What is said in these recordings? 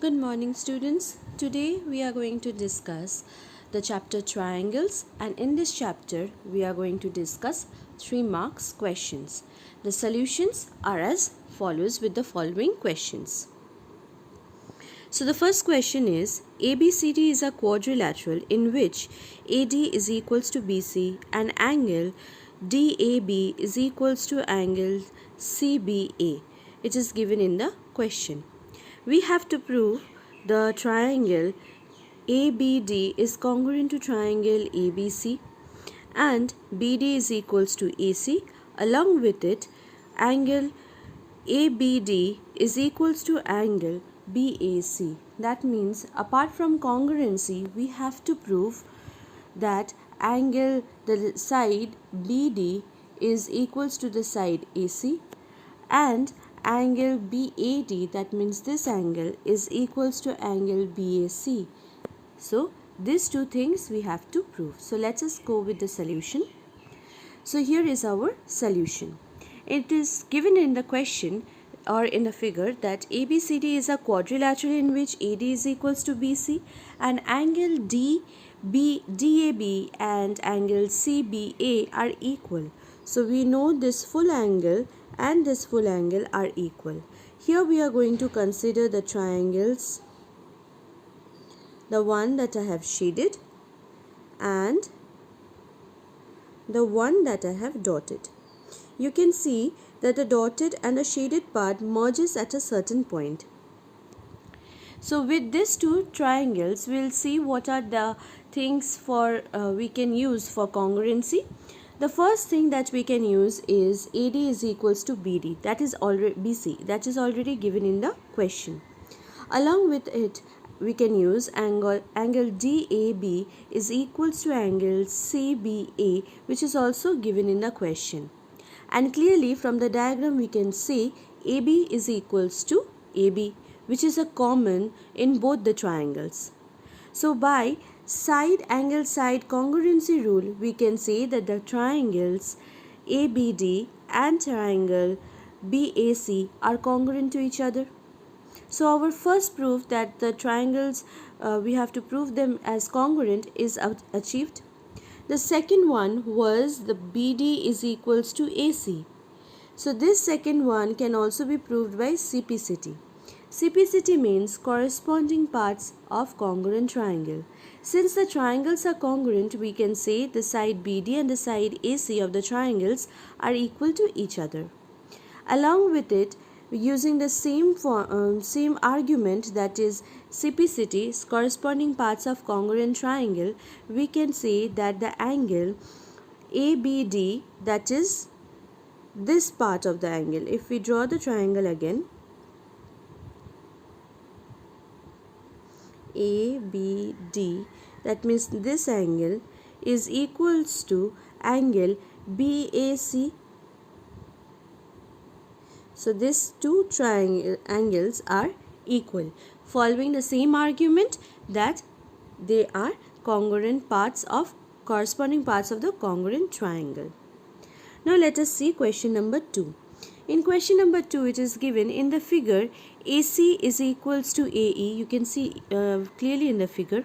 Good morning, students. Today we are going to discuss the chapter triangles, and in this chapter we are going to discuss 3 marks questions. The solutions are as follows with the following questions. So the first question is ABCD is a quadrilateral in which AD is equals to BC and angle DAB is equals to angle CBA. It is given in the question. We have to prove the triangle ABD is congruent to triangle ABC and BD is equals to AC. Along with it, angle ABD is equals to angle BAC. That means apart from congruency, we have to prove that the side BD is equals to the side AC and angle BAD, that means this angle, is equals to angle BAC. So these two things we have to prove. So let us go with the solution. So here is our solution. It is given in the question or in the figure that ABCD is a quadrilateral in which AD is equals to BC and angle DAB and angle CBA are equal. So we know this full angle and this full angle are equal. Here we are going to consider the triangles, the one that I have shaded and the one that I have dotted. You can see that the dotted and the shaded part merges at a certain point. So with these two triangles, we'll see what are the things for we can use for congruency. The first thing that we can use is AD is equals to BD, that is already BC, that is already given in the question. Along with it, we can use angle DAB is equals to angle CBA, which is also given in the question. And clearly from the diagram we can see AB is equals to AB, which is a common in both the triangles. So by side angle side congruency rule, we can say that the triangles ABD and triangle BAC are congruent to each other. So our first proof that the triangles we have to prove them as congruent is achieved. The second one was the BD is equals to AC. So this second one can also be proved by CPCT. CPCT means corresponding parts of congruent triangle. Since the triangles are congruent, we can say the side BD and the side AC of the triangles are equal to each other. Along with it, using the same argument, that is CPCT, corresponding parts of congruent triangle, we can say that the angle ABD, that is this part of the angle, if we draw the triangle again, ABD, that means this angle is equals to angle BAC. So these two angles are equal, following the same argument that they are corresponding parts of the congruent triangle. Now let us see question number 2. In question number 2, it is given in the figure AC is equals to AE. You can see clearly in the figure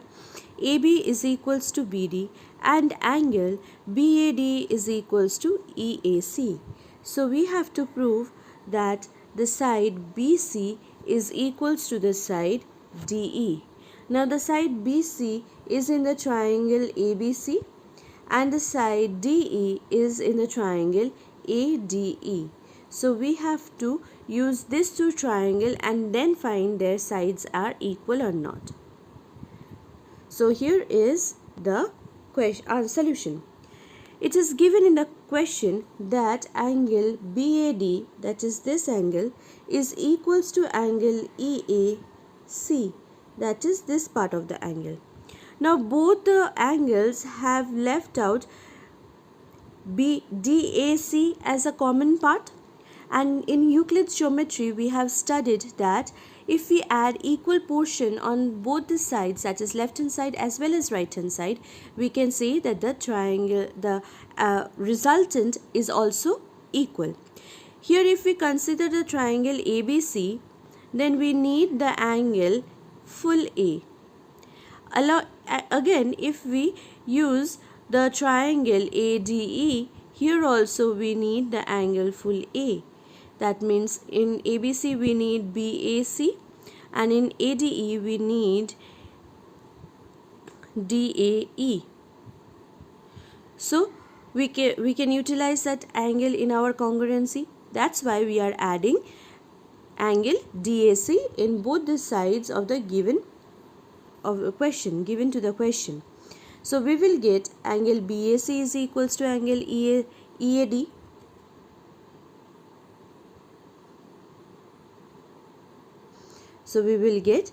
AB is equals to BD and angle BAD is equals to EAC. So we have to prove that the side BC is equals to the side DE. Now the side BC is in the triangle ABC and the side DE is in the triangle ADE. So we have to use these two triangles and then find their sides are equal or not. So here is the solution. It is given in the question that angle BAD, that is this angle, is equals to angle EAC, that is this part of the angle. Now both the angles have left out DAC as a common part, and in Euclid's geometry we have studied that if we add equal portion on both the sides, that is left hand side as well as right hand side, we can say that the triangle, the resultant is also equal. Here if we consider the triangle ABC, then we need the angle full A. Again, if we use the triangle ADE, here also we need the angle full A. That means in ABC we need BAC, and in ADE we need DAE. So we can utilize that angle in our congruency. That's why we are adding angle DAC in both the sides of the given to the question. So we will get angle BAC is equals to angle EAD. So we will get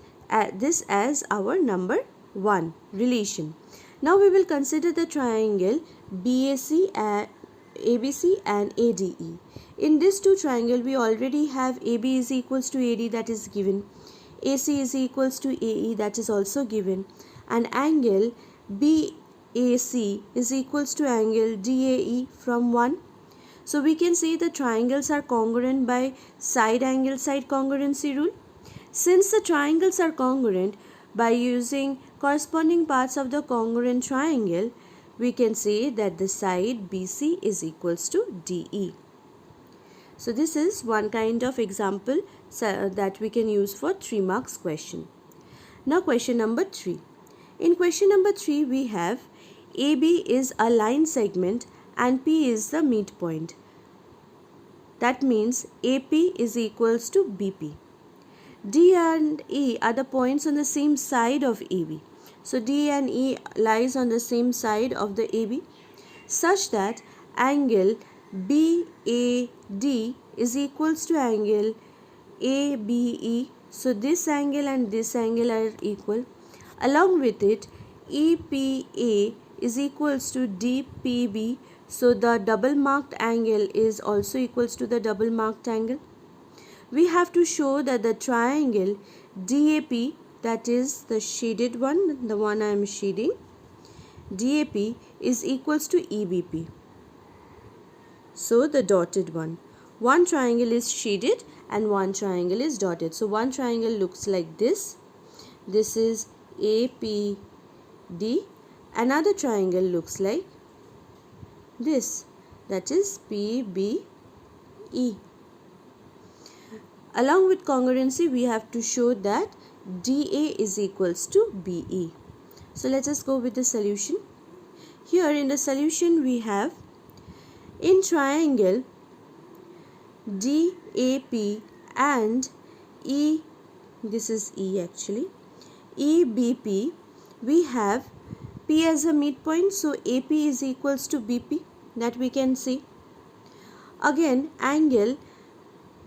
this as our number 1 relation. Now we will consider the triangle BAC and ABC and ADE. In this two triangle we already have AB is equals to AD, that is given. AC is equals to AE, that is also given. And angle BAC is equals to angle DAE from 1. So we can say the triangles are congruent by side angle side congruency rule. Since the triangles are congruent, by using corresponding parts of the congruent triangle, we can say that the side BC is equals to DE. So this is one kind of example that we can use for 3 marks question. Now question number 3. In question number 3 we have AB is a line segment and P is the midpoint. That means AP is equals to BP. D and E are the points on the same side of AB. So D and E lies on the same side of the AB such that angle BAD is equals to angle ABE. So this angle and this angle are equal. Along with it, EPA is equals to DPB. So the double marked angle is also equals to the double marked angle. We have to show that the triangle DAP, that is the shaded one, the one I am shading, DAP is equals to EBP. So the dotted one. One triangle is shaded and one triangle is dotted. So one triangle looks like this. This is APD. Another triangle looks like this. That is PBE. Along with congruency, we have to show that DA is equals to BE. So let us go with the solution. Here in the solution we have, in triangle DAP and this is E actually, EBP, we have P as a midpoint, so AP is equals to BP, that we can see. Again, angle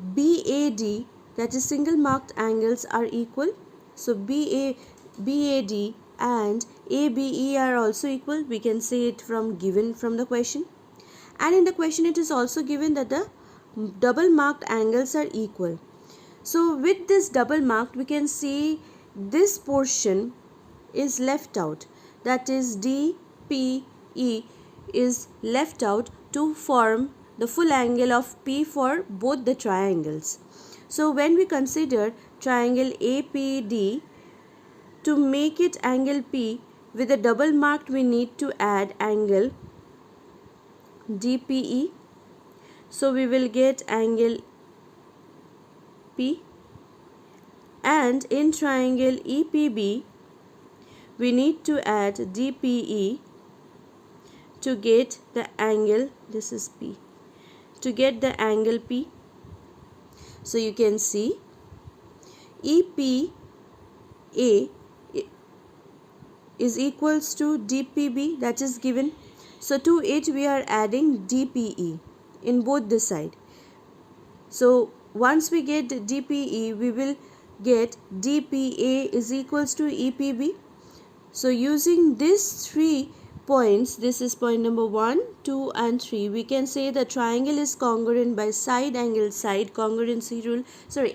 BAD, that is single marked angles, are equal. So BAD and ABE are also equal. We can say it from the question. And in the question it is also given that the double marked angles are equal. So with this double marked, we can see this portion is left out. That is DPE is left out to form the full angle of P for both the triangles. So when we consider triangle APD, to make it angle P with a double marked, we need to add angle DPE. So we will get angle P, and in triangle EPB we need to add DPE to get the angle, this is P, to get the angle P. So you can see EPA is equals to DPB, that is given. So to it we are adding DPE in both the side. So once we get DPE, we will get DPA is equals to EPB. So using these 3 points, this is point number 1, 2 and 3, we can say the triangle is congruent by side angle side congruency rule,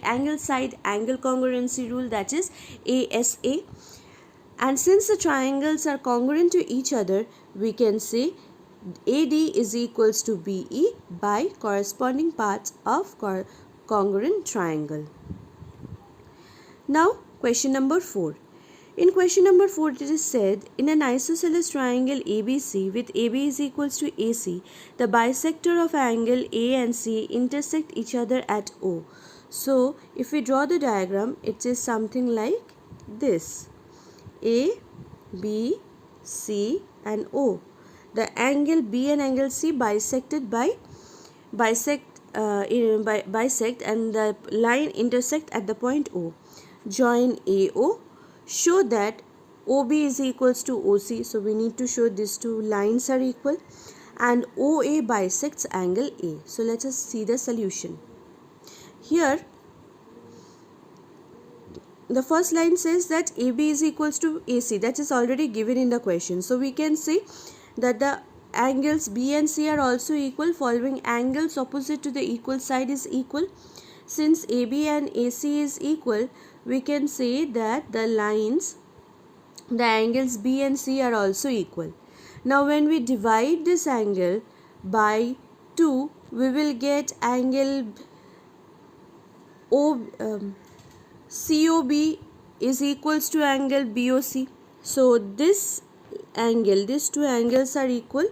angle side angle congruency rule, that is ASA. And since the triangles are congruent to each other, we can say AD is equals to BE by corresponding parts of congruent triangle. Now Question number 4. In question number 4, it is said, in an isosceles triangle ABC with AB is equals to AC, the bisector of angle A and C intersect each other at O. So, if we draw the diagram, it is something like this. A, B, C and O. The angle B and angle C bisect and the line intersect at the point O. Join AO. Show that OB is equals to OC. So we need to show these two lines are equal. And OA bisects angle A. So let us see the solution. Here the first line says that AB is equals to AC. That is already given in the question. So we can say that the angles B and C are also equal. Following angles opposite to the equal side is equal. Since AB and AC is equal, we can say that the angles B and C are also equal. Now when we divide this angle by 2, we will get angle COB is equals to angle BOC. So these two angles are equal.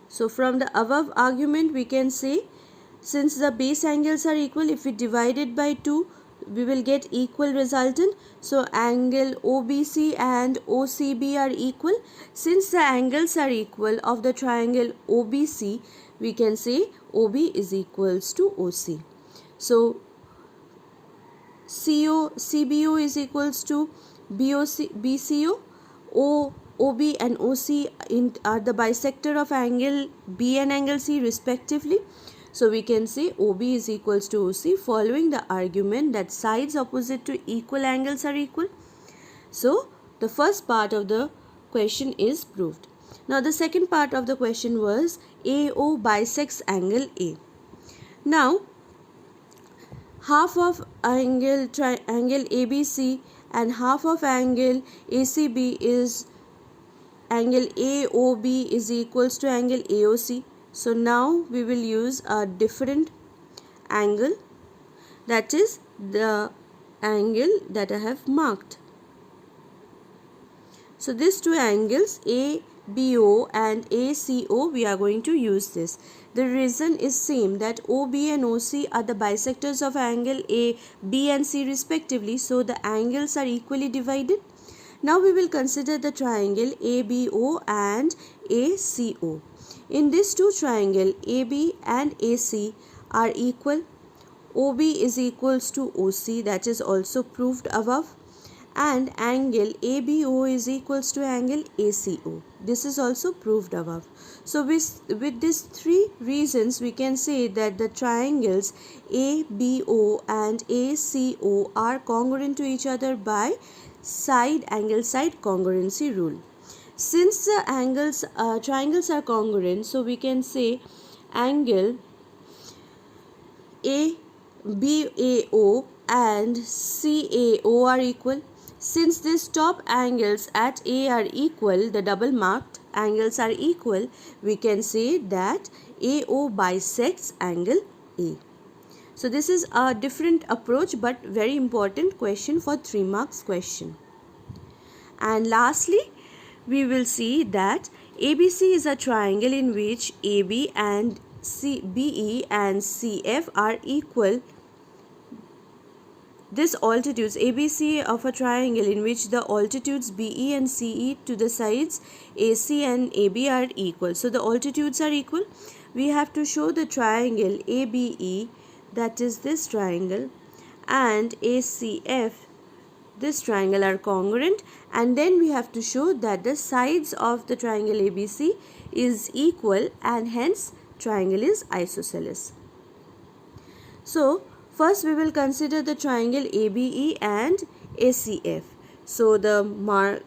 So from the above argument we can say, since the base angles are equal, if we divide it by 2, we will get equal resultant. So angle OBC and OCB are equal. Since the angles are equal of the triangle OBC, we can say OB is equals to OC. So CBO is equals to BCO. OB and OC are the bisector of angle B and angle C respectively. So we can say OB is equals to OC following the argument that sides opposite to equal angles are equal. So the first part of the question is proved. Now the second part of the question was AO bisects angle A. Now half of angle ABC and half of angle ACB is angle AOB is equals to angle AOC. So now we will use a different angle, that is the angle that I have marked. So these two angles ABO and ACO, we are going to use this. The reason is same, that OB and OC are the bisectors of angle A, B and C respectively. So the angles are equally divided. Now we will consider the triangle ABO and ACO. In this two triangle, AB and AC are equal. OB is equals to OC, that is also proved above. And angle ABO is equals to angle ACO. This is also proved above. So with these three reasons, we can say that the triangles ABO and ACO are congruent to each other by angle side congruency rule. Since the triangles are congruent, so we can say angle ABAO and CAO are equal. Since these top angles at A are equal, the double marked angles are equal, we can say that AO bisects angle A. So this is a different approach but very important question for 3 marks question. And lastly, we will see that ABC is a triangle in which AB and BE and CF are equal. This altitudes ABC of a triangle in which the altitudes BE and CE to the sides AC and AB are equal. So the altitudes are equal. We have to show the triangle ABE, that is this triangle, and ACF, this triangle, are congruent, and then we have to show that the sides of the triangle ABC is equal and hence triangle is isosceles. So first we will consider the triangle ABE and ACF. So the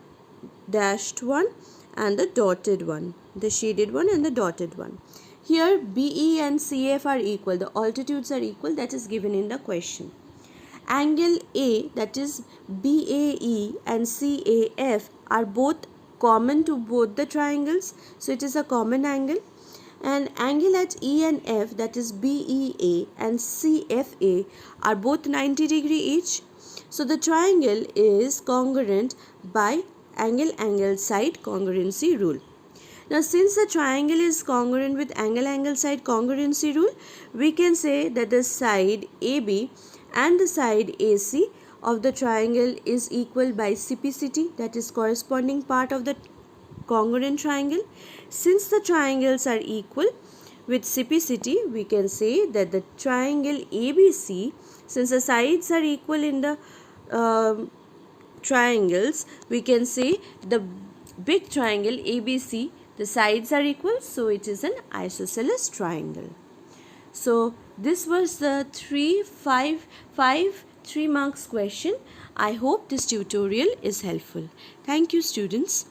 dashed one and the dotted one, the shaded one and the dotted one. Here BE and CF are equal, the altitudes are equal, that is given in the question. Angle A, that is BAE and CAF, are both common to both the triangles, so it is a common angle. And angle at E and F, that is BEA and CFA, are both 90 degree each. So the triangle is congruent by angle side congruency rule. Now since the triangle is congruent with angle side congruency rule, we can say that the side AB and the side AC of the triangle is equal by CPCT, that is corresponding part of the congruent triangle. Since the triangles are equal with CPCT, we can say that the triangle ABC, since the sides are equal in the triangles, we can say the big triangle ABC, the sides are equal, so it is an isosceles triangle. So this was the 3 marks question. I hope this tutorial is helpful. Thank you, students.